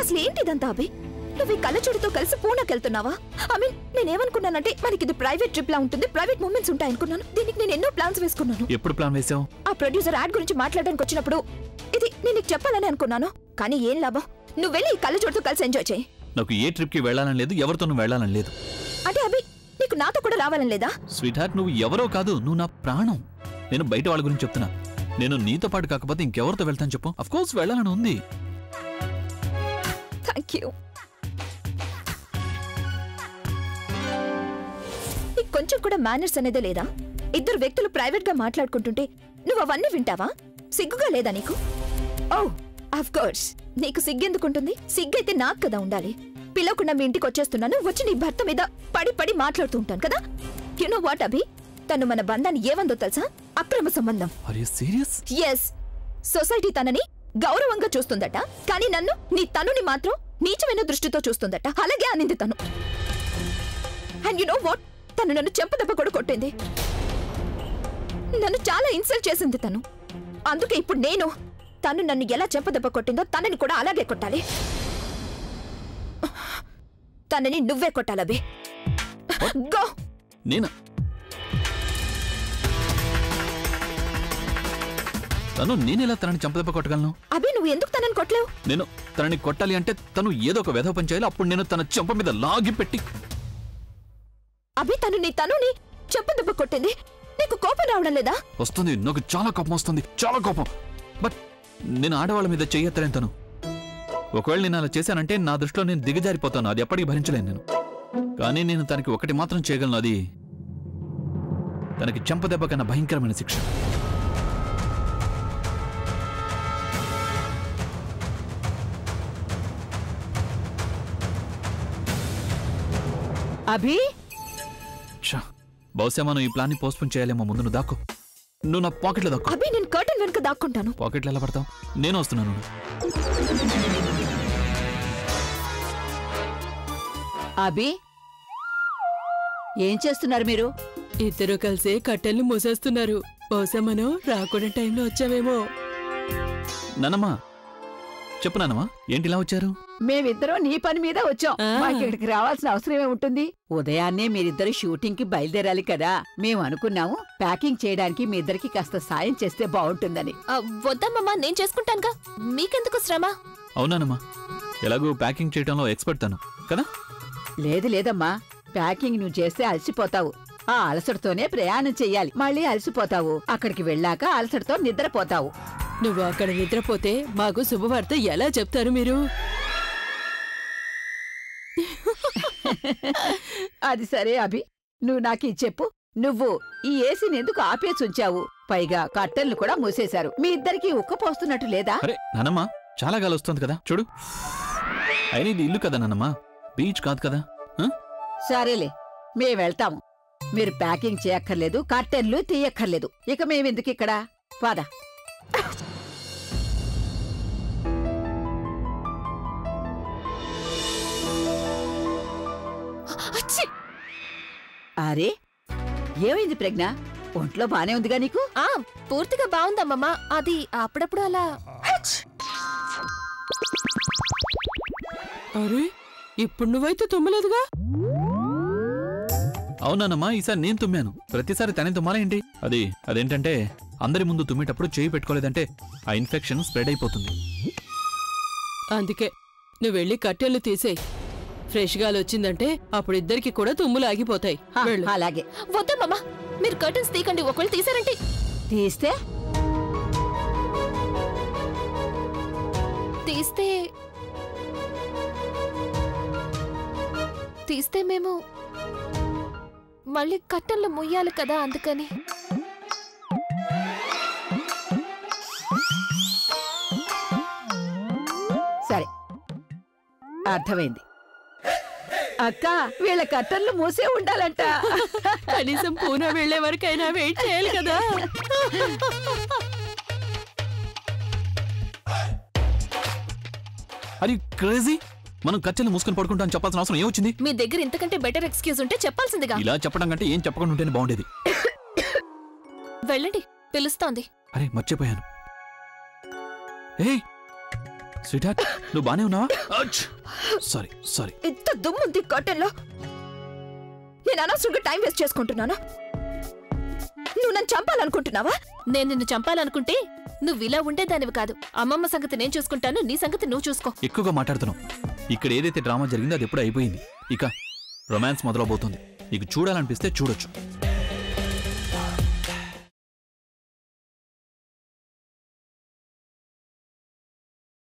అసలు ఏంటిదంతా అభి? నువ్వు ఈ కళ్ళజోడుతో కలిసి పూనాకి వెళ్తున్నావా? ఐ మీన్ నేనేమనుకున్నానంటే మనకి ఇది ప్రైవేట్ ట్రిప్ లా ఉంటుంది, ప్రైవేట్ మూమెంట్స్ ఉంటాయి అనుకున్నాను. దీనికి నేను ఎన్నో ప్లాన్స్ వేసుకున్నాను. ఎప్పుడు ప్లాన్ వేసావు? ఆ ప్రొడ్యూసర్ యాడ్ గురించి మాట్లాడడానికి వచ్చినప్పుడు ఇది నేను నీకు చెప్పాలని అనుకున్నాను. కానీ ఏం లాభం? నువ్వు వెళ్ళి ఈ కళ్ళజోడుతో కలిసి ఎంజాయ్ చేయి. నాకు ఏ ట్రిప్ కి వెళ్ళాలని లేదు, ఎవరితోనూ వెళ్ళాలని లేదు. అంటే అభి నీకు నాతో కూడా రావాలని లేదా? స్వీట్ హార్ట్, నువ్వు ఎవరో కాదు, నువ్వు నా ప్రాణం. నేను బయట వాళ్ళ గురించి చెప్తున్నా. నేను నీతో పాటు కాకపోతే ఇంకెవరితో వెళ్తాను చెప్పు? అఫ్ కోర్స్ వెళ్ళాలని ఉంది. Thank you. నీకు కొంచెం కూడా మేనర్స్ అనేదే లేదా? ఇద్దరు వ్యక్తులు ప్రైవేట్ గా మాట్లాడుకుంటుంటే నువ్వు అవన్నీ వింటావా? సిగ్గుగా లేదా నీకు? ఓ ఆఫ్ కోర్స్, నీకు సిగ్గెందుకుంటుంది? సిగ్గైతే నాకు కదా ఉండాలి. పిలవకుండా మీ ఇంటికి వచ్చేస్తున్నాను, వచ్చి నీ భర్త మీద పడి పడి మాట్లాడుతూ ఉంటాను కదా. యు నో వాట్ అభి, తను మన బంధాన్ని ఏమందో తెలుసా? అక్రమ సంబంధం. Are you serious? Yes. Society తనని గౌరవంగా చూస్తుందట, కానీ నన్ను, నీ తనుని మాత్రం నీచమైన దృష్టితో చూస్తుందట. అలాగే అనింది తను. అండ్ యు నో వాట్, తను నన్ను చెంపదెబ్బ కూడా కొట్టింది. నన్ను చాలా ఇన్సల్ట్ చేసింది తను. అందుకే ఇప్పుడు నేను తను నన్ను ఎలా చెంపదెబ్బ కొట్టిందో తనని కూడా అలాగే కొట్టాలి. తనని నువ్వే కొట్టాలబే. గో. నేను నేనెలా తనని చంపదెబ్బ కొట్టగలను? అభి నువ్వు ఎందుకు తనని కొట్టలేవు? నేను తనని కొట్టాలి అంటే తను ఏదో ఒక వెధవ పని చేయాలి. అప్పుడు నేను తన చెంప మీద లాగి పెట్టి. అభి తనుని చెంపదెబ్బ కొట్టింది, నీకు కోపం రావడం లేదా? వస్తుంది, నాకు చాలా కోపం వస్తుంది, చాలా కోపం. బట్ నేను ఆడవాళ్ళ మీద చెయ్యెత్తలేను. తను ఒకవేళ నేను అలా చేశానంటే నా దృష్టిలో నేను దిగజారిపోతాను. అది ఎప్పటికీ భరించలేను నేను. కానీ నేను తనకి ఒకటి మాత్రం చేయగలను, అది తనకి చెంపదెబ్బ కన్నా భయంకరమైన శిక్ష. అభి, బహుశా మనం ఈ ప్లాన్ ని పోస్ట్పోన్ చేయాలేమో. ముందు నువ్వు దాక్కో. నువ్వు నా పాకెట్లో దాక్కో. అభి నేను కర్టన్ వెనుక దాక్కుంటాను. పాకెట్లో ఎలా పడతావు? నేను వస్తున్నాను. అభి, ఏం చేస్తున్నారు మీరు? ఇద్దరు కలిసి కట్టెల్ని మూసేస్తున్నారు. బహుశా మనం రాకుండా టైంలో వచ్చామేమో. నానమ్మా చెప్పు. నానమ్మా ఏంటి ఇలా వచ్చారు? మేమిద్దరం నీ పని మీద వచ్చాం. మాకు ఇక్కడికి రావాల్సిన అవసరమే ఉంటుంది. ఉదయాన్నే మీరిద్దరు షూటింగ్ కి బయలుదేరాలి కదా. మేము అనుకున్నాము ప్యాకింగ్ చేయడానికి మీ ఇద్దరికి కాస్త సాయం చేస్తే బాగుంటుందని. వద్దమ్మా, నేను చేసుకుంటానుగా, మీకెందుకు శ్రమ? అవునానమ్మా, ఎలాగూ ప్యాకింగ్ చేయడంలో ఎక్స్పర్ట్ తను కదా. లేదు లేదమ్మా, ప్యాకింగ్ నువ్వు చేస్తే అలసిపోతావు. ఆ అలసటతోనే ప్రయాణం చెయ్యాలి. మళ్ళీ అలసిపోతావు. అక్కడికి వెళ్ళాక అలసటతో నిద్రపోతావు. నువ్వు అక్కడ నిద్రపోతే మాకు శుభవార్త ఎలా చెప్తారు మీరు? అది సరే అభి, నువ్వు నాకు చెప్పు. నువ్వు ఈ ఏసీని ఎందుకు ఆపేసి ఉంచావు? పైగా కట్టెలను కూడా మూసేశారు. మీ ఇద్దరికి ఉక్కపోస్తున్నట్టు లేదా? అరే నానమ్మా, చాలా గాలి వస్తుంది కదా చూడు. అయినా ఇది ఇల్లు కదా నానమ్మా, బీచ్ కాదు కదా. సరేలే, మేము వెళ్తాము. మీరు ప్యాకింగ్ చేయక్కర్లేదు, కట్టెన్లు తీయక్కర్లేదు. ఇక మేమెందుకు ఇక్కడ? పద. అరే ఏమైంది ప్రజ్ఞ? ఒంట్లో బానే ఉందిగా నీకు? పూర్తిగా బాగుందమ్మా. అది అప్పుడప్పుడు అలా. అరే ఇప్పుడు నువ్వైతే తుమ్మలేదుగా? అవునానమ్మా, ఈసారి నేను తుమ్మాను. ప్రతిసారి తనే తుమ్మాలేంటి? అదేంటంటే అందరి ముందు తుమ్మేటప్పుడు చేయి పెట్టుకోలేదంటే ఆ ఇన్ఫెక్షన్ స్ప్రెడ్ అయిపోతుంది. అందుకే నువ్వు వెళ్ళి కట్టెలు తీసేయ్. ఫ్రెష్ గాలి వచ్చిందంటే అప్పుడు ఇద్దరికి కూడా తుమ్ములు ఆగిపోతాయి. అలాగే. వద్దమ్మా, మీరు కర్టన్స్ తీకండి. ఒకవేళ తీసారంటే తీస్తే మేము మళ్ళీ కట్టెల్లో ముయ్యాలి కదా, అందుకని. సరే, అర్థమైంది. అక్క, వీళ్ళ కట్టెలు మూసే ఉండాలంట. కనీసం పూనా వెళ్లే వరకైనా వెయిట్ చేయాలి కదా. అది క్రేజీ. మనం కట్టెలు మూసుకొని పడుకుంటాం చెప్పాల్సిన అవసరం ఏమొచ్చింది? మీ దగ్గర ఇంతకంటే బెటర్ ఎక్స్క్యూజ్ ఉంటే చెప్పాల్సిందిగా. ఇలా చెప్పడం కంటే ఏం చెప్పకుండా ఉంటేనే బాగుండేది. వెళ్ళండి, పిలుస్తోంది. అరే మర్చిపోయాను. ఏయ్ స్వీట్ హార్ట్ నువ్వు బానే ఉన్నావా? Sorry sorry. ఇంత దుమ్ముంది కర్టెన్లో. నేను అనవసరంగా టైం వేస్ట్ చేసుకుంటున్నాను. నువ్వు నన్ను చంపాలనుకుంటున్నావా? నేను నిన్ను చంపాలనుకుంటే నువ్వు ఇలా ఉండేదానివి కాదు. అమ్మమ్మ సంగతి నేను చూసుకుంటాను, నీ సంగతి నువ్వు చూసుకో. ఎక్కువగా మాట్లాడుతున్నావు. ఇక్కడ ఏదైతే డ్రామా జరిగిందో అది ఎప్పుడు అయిపోయింది. ఇక రొమాన్స్ మొదలవబోతుంది. నీకు చూడాలనిపిస్తే చూడొచ్చు.